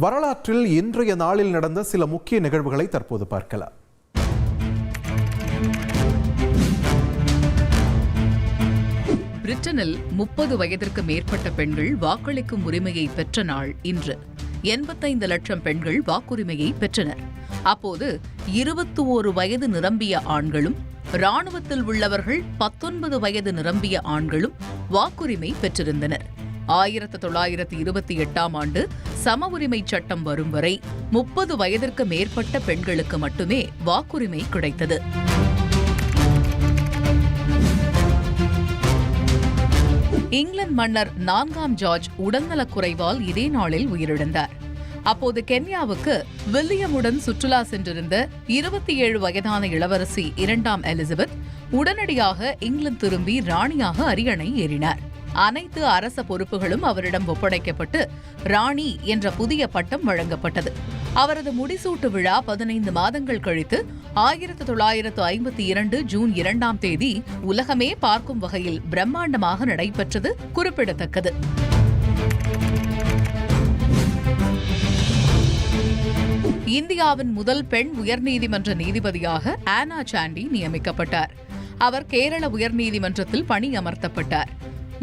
வரலாற்றில் இன்றைய நாளில் நடந்த சில முக்கிய நிகழ்வுகளை தற்போது பார்க்கலாம். பிரிட்டனில் 30 வயதிற்கு மேற்பட்ட பெண்கள் வாக்களிக்கும் உரிமையை பெற்ற நாள் இன்று. 85 லட்சம் பெண்கள் வாக்குரிமையை பெற்றனர். அப்போது 21 வயது நிரம்பிய ஆண்களும் ராணுவத்தில் உள்ளவர்கள் 19 வயது நிரம்பிய ஆண்களும் வாக்குரிமை பெற்றிருந்தனர். 1928ஆம் ஆண்டு சம உரிமை சட்டம் வரும் வரை 30 வயதிற்கு மேற்பட்ட பெண்களுக்கு மட்டுமே வாக்குரிமை கிடைத்தது. இங்கிலாந்து மன்னர் 4ஆம் ஜார்ஜ் உடல்நலக்குறைவால் இதே நாளில் உயிரிழந்தார். அப்போது கென்யாவுக்கு வில்லியமுடன் சுற்றுலா சென்றிருந்த 27 வயதான இளவரசி 2ஆம் எலிசபெத் உடனடியாக இங்கிலாந்து திரும்பி ராணியாக அரியணை ஏறினார். அனைத்து அரச பொறுப்புகளும் அவரிடம் ஒப்படைக்கப்பட்டு ராணி என்ற புதிய பட்டம் வழங்கப்பட்டது. அவரது முடிசூட்டு விழா 15 மாதங்கள் கழித்து 1952 ஜூன் 2ஆம் தேதி உலகமே பார்க்கும் வகையில் பிரம்மாண்டமாக நடைபெற்றது குறிப்பிடத்தக்கது. இந்தியாவின் முதல் பெண் உயர்நீதிமன்ற நீதிபதியாக ஆனா சாண்டி நியமிக்கப்பட்டார். அவர் கேரள உயர்நீதிமன்றத்தில் பணியமர்த்தப்பட்டார்.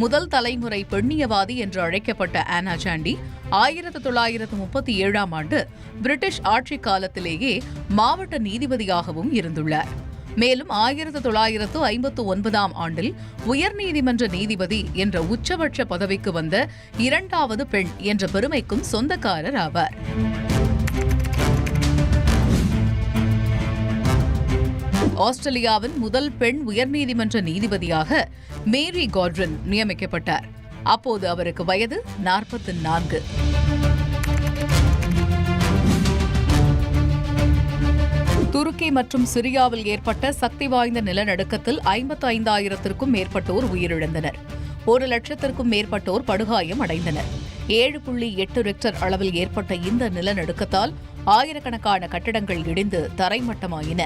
முதல் தலைமுறை பெண்ணியவாதி என்று அழைக்கப்பட்ட ஆனா சாண்டி 1937ஆம் ஆண்டு பிரிட்டிஷ் ஆட்சி காலத்திலேயே மாவட்ட நீதிபதியாகவும் இருந்துள்ளார். மேலும் 1959ஆம் ஆண்டில் உயர்நீதிமன்ற நீதிபதி என்ற உச்சபட்ச பதவிக்கு வந்த 2வது பெண் என்ற பெருமைக்கும் சொந்தக்காரர் ஆவார். ஆஸ்திரேலியாவின் முதல் பெண் உயர்நீதிமன்ற நீதிபதியாக மேரி காட்ரின் நியமிக்கப்பட்டார். அப்போது அவருக்கு வயது 44. துருக்கி மற்றும் சிரியாவில் ஏற்பட்ட சக்தி வாய்ந்த நிலநடுக்கத்தில் 55,000க்கும் மேற்பட்டோர் உயிரிழந்தனர். 1 லட்சத்திற்கும் மேற்பட்டோர் படுகாயம் அடைந்தனர். 7.8 ரிக்டர் அளவில் ஏற்பட்ட இந்த நிலநடுக்கத்தால் ஆயிரக்கணக்கான கட்டடங்கள் இடிந்து தரைமட்டமாயின.